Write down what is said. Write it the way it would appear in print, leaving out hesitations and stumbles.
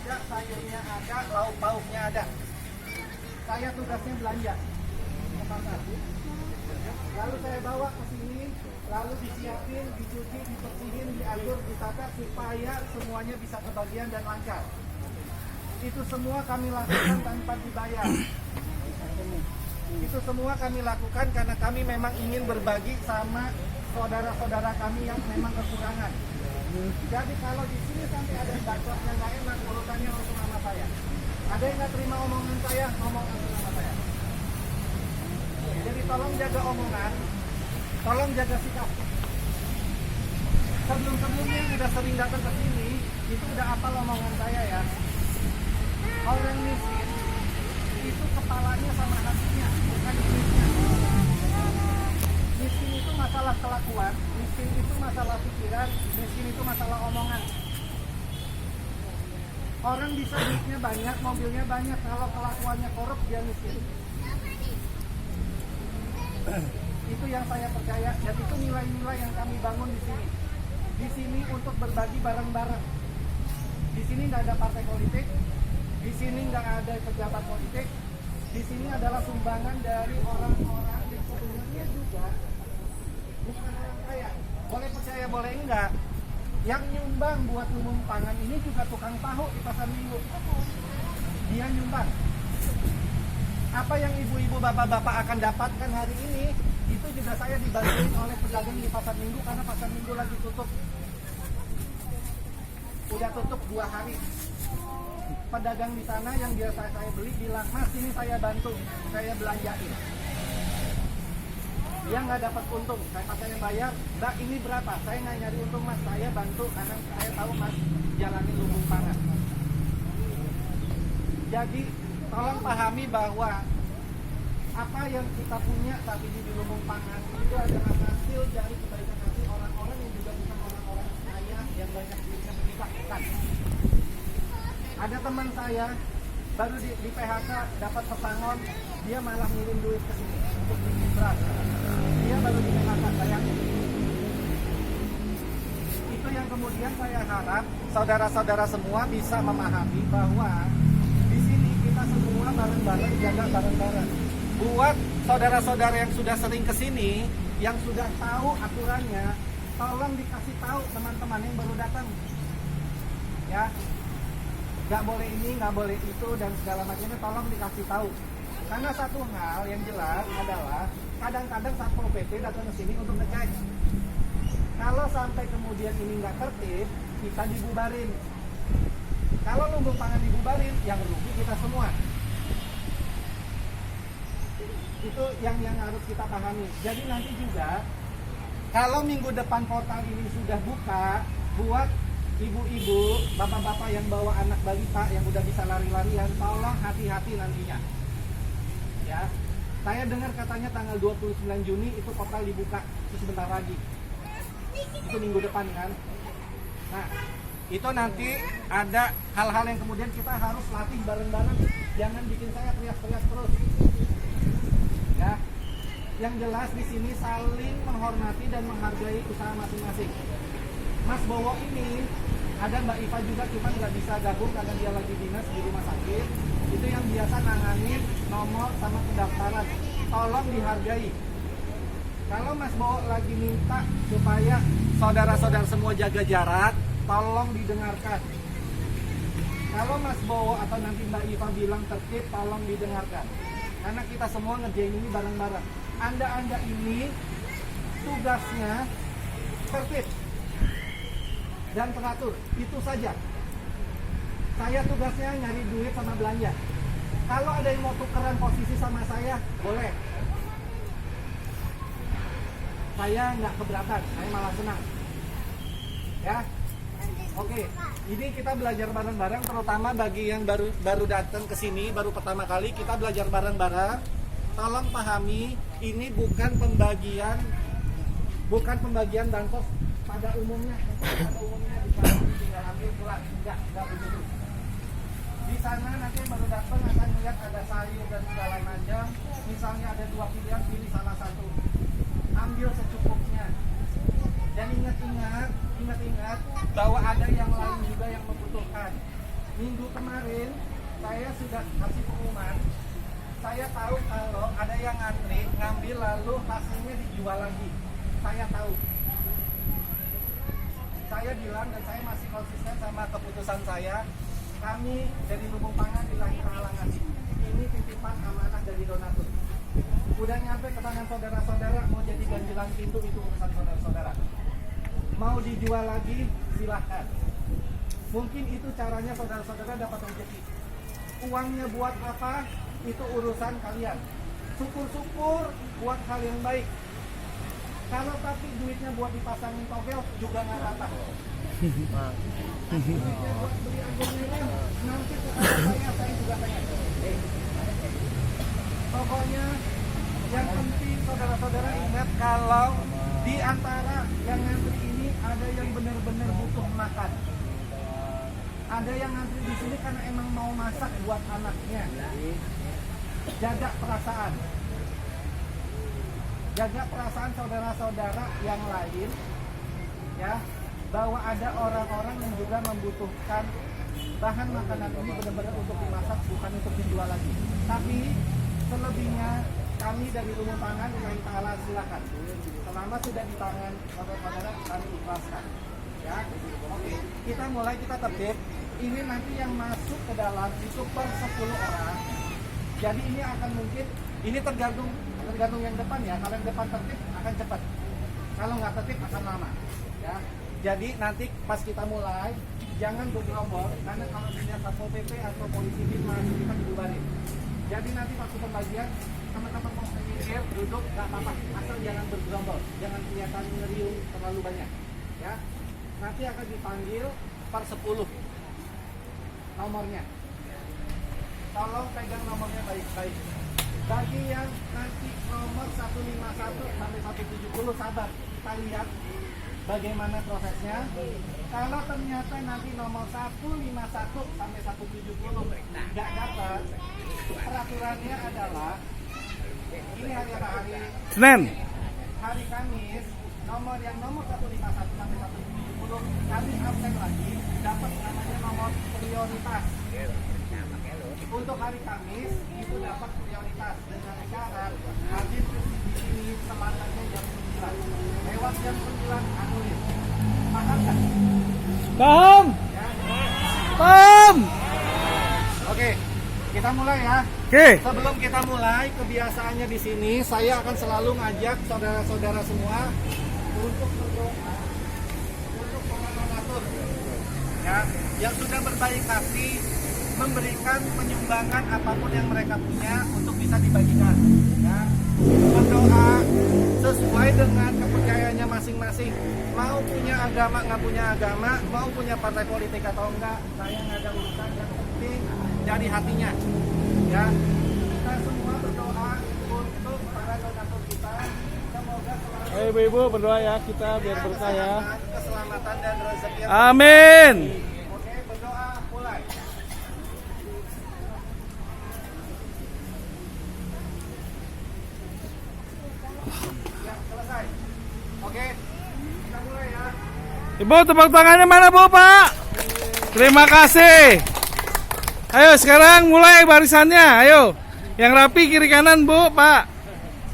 ada, sayurnya ada, lauk pauknya ada. Saya tugasnya belanja ke pasar. Lalu saya bawa ke sini, lalu disiapin, dicuci, dibersihin, diatur, ditata supaya semuanya bisa kebagian dan lancar. Itu semua kami lakukan tanpa dibayar. Itu semua kami lakukan karena kami memang ingin berbagi sama saudara-saudara kami yang memang kekurangan. Jadi kalau di sini sampai ada bacotnya nggak enak, urutannya langsung sama saya. Ada yang nggak terima omongan saya, ngomong langsung sama saya. Jadi tolong jaga omongan, tolong jaga sikap. Sebelum-sebelumnya yang udah sering datang ke sini, itu udah apal omongan saya ya. Orang miskin itu kepalanya sama hatinya, bukan duitnya. Miskin itu masalah kelakuan, miskin itu masalah pikiran, miskin itu masalah omongan. Orang bisa duitnya banyak, mobilnya banyak, kalau kelakuannya korup dia miskin. Itu yang saya percaya, dan itu nilai-nilai yang kami bangun di sini. Di sini untuk berbagi bareng-bareng. Di sini nggak ada partai politik, di sini nggak ada pejabat politik. Di sini adalah sumbangan dari orang-orang yang sebenarnya juga bukan orang kaya. Boleh percaya, boleh enggak. Yang nyumbang buat lumbung pangan ini juga tukang tahu di pasar Minggu. Dia nyumbang. Apa yang ibu-ibu, bapak-bapak akan dapatkan hari ini, itu juga saya dibantuin oleh pedagang di pasar Minggu karena pasar Minggu lagi tutup. Udah tutup 2 hari. Pedagang di sana yang biasa saya beli bilang, "Mas, ini saya bantu, saya belanjain." Dia nggak dapat untung, saya pakai yang bayar. "Mbak, ini berapa?" "Saya nggak nyari untung, Mas, saya bantu karena saya tahu Mas jalanin lumbung pangan." Jadi tolong pahami bahwa apa yang kita punya saat ini di lumbung pangan itu adalah hasil dari kebaikan hati orang-orang yang juga bukan orang-orang kaya yang banyak duitnya berlipat-lipat. Ada teman saya baru di PHK dapat pesangon, dia malah ngirim duit ke sini untuk bikin beras. Dia baru di PHK, bayangin. Itu yang kemudian saya harap saudara-saudara semua bisa memahami bahwa di sini kita semua bareng-bareng jaga bareng-bareng. Buat saudara-saudara yang sudah sering ke sini, yang sudah tahu aturannya, tolong dikasih tahu teman-teman yang baru datang. Ya. Nggak boleh ini, nggak boleh itu, dan segala macamnya tolong dikasih tahu. Karena satu hal yang jelas adalah kadang-kadang Satpol PP datang ke sini untuk ngecek. Kalau sampai kemudian ini nggak tertib, kita dibubarin. Kalau lumbung pangan dibubarin, yang rugi kita semua. Itu yang harus kita pahami. Jadi nanti juga kalau minggu depan portal ini sudah buka, buat ibu-ibu, bapak-bapak yang bawa anak balita yang udah bisa lari-larian, tolong hati-hati nantinya. Ya, saya dengar katanya tanggal 29 Juni itu portal dibuka, itu sebentar lagi. Itu minggu depan kan. Nah, itu nanti ada hal-hal yang kemudian kita harus latih bareng-bareng. Jangan bikin saya teriak-teriak terus. Ya, yang jelas di sini saling menghormati dan menghargai usaha masing-masing. Mas Bowo ini, ada Mbak Iva juga, cuma nggak bisa gabung karena dia lagi dinas di rumah sakit. Itu yang biasa nanganin nomor sama pendaftaran. Tolong dihargai. Kalau Mas Bowo lagi minta supaya saudara-saudara semua jaga jarak, tolong didengarkan. Kalau Mas Bowo atau nanti Mbak Iva bilang tertib, tolong didengarkan. Karena kita semua ngerjain ini bareng-bareng. Anda ini tugasnya tertib dan teratur, itu saja. Saya tugasnya nyari duit sama belanja. Kalau ada yang mau tukeran posisi sama saya, boleh. Saya nggak keberatan, saya malah senang. Ya, oke. Ini kita belajar bareng-bareng, terutama bagi yang baru datang ke sini, baru pertama kali kita belajar bareng-bareng. Tolong pahami, ini bukan pembagian bansos pada umumnya. Pada umumnya bisa tinggal ambil pulang, enggak begitu. Di sana nanti yang baru datang akan melihat ada sayur dan segala macam. Misalnya ada 2 pilihan, pilih salah satu. Ambil secukupnya. Dan ingat-ingat bahwa ada yang lain juga yang membutuhkan. minggu kemarin saya sudah kasih pengumuman. Saya tahu kalau ada yang ngantri ngambil lalu hasilnya dijual lagi. Saya tahu. Saya bilang dan saya masih konsisten sama keputusan saya. Kami dari Lumbung Pangan Ilahi Ta'ala ngasih. Ini titipan amanah dari donatur. Udah nyampe ke tangan saudara-saudara, mau jadi ganjilan pintu itu urusan saudara-saudara. Mau dijual lagi silahkan. Mungkin itu caranya saudara-saudara dapat rezeki. Uangnya buat apa? Itu urusan kalian. Syukur-syukur buat hal yang baik. Kalau tapi duitnya buat dipasangin togel juga nggak apa-apa. Duitnya buat beli anggur merah, nanti saya juga pengen. Pokoknya yang penting saudara-saudara ingat kalau di antara yang ngantri ini ada yang benar-benar butuh makan. Ada yang ngantri di sini karena emang mau masak buat anaknya. Jaga perasaan. Jaga perasaan saudara-saudara yang lain, ya, bahwa ada orang-orang yang juga membutuhkan bahan makanan ini benar-benar untuk dimasak, bukan untuk dijual lagi. Tapi selebihnya kami dari Lumbung Pangan Ilahi Ta'ala silakan. Selama sudah di tangan saudara-saudara kami ikhlaskan. Ya, oke. Kita mulai, kita tertib. Ini nanti yang masuk ke dalam itu per 10 orang. Jadi ini akan mungkin, ini tergantung yang depan ya. Kalau yang depan tertib akan cepat. Kalau nggak tertib akan lama. Ya. Jadi nanti pas kita mulai jangan bergerombol karena kalau dilihat Satpol PP atau polisi masuk kita dibubarin. Jadi nanti waktu pembagian teman-teman mau menyingkir, duduk nggak apa-apa. Asal jangan bergerombol, jangan kelihatan ngeriung terlalu banyak. Ya. Nanti akan dipanggil per 10 nomornya. Tolong pegang nomornya baik-baik. Bagi yang nanti nomor 151 sampai 170 sabar, kita lihat bagaimana prosesnya. Kalau ternyata nanti nomor 151 sampai 170 nggak dapat, peraturannya adalah ini hari Senin. Hari Kamis, nomor 151 sampai 170 kami absen lagi, dapat namanya nomor prioritas. Untuk hari Kamis itu dapat prioritas dengan syarat hadir di sini semangatnya jam 9. Lewat jam 9 anulir. Paham kan? Paham. Ya? Paham. Oke, kita mulai ya. Oke. Sebelum kita mulai, kebiasaannya di sini saya akan selalu ngajak saudara-saudara semua untuk berdoa untuk para donatur. Ya, yang sudah berbaik hati memberikan penyumbangan apapun yang mereka punya untuk bisa dibagikan. Ya, berdoa sesuai dengan kepercayaannya masing-masing. Mau punya agama, nggak punya agama, mau punya partai politik atau enggak, saya nggak ada urusan. Yang penting dari hatinya. Ya, kita semua berdoa untuk para donatur kita. Semoga selalu Ayo ibu-ibu berdoa ya kita biar berkah ya. keselamatan dan rezeki. Amin. Oke, berdoa mulai. Ya, selesai. Oke, kita mulai ya. Ibu tepuk tangannya mana bu Pak? Terima kasih. Ayo sekarang mulai barisannya. Ayo yang rapi kiri kanan bu Pak.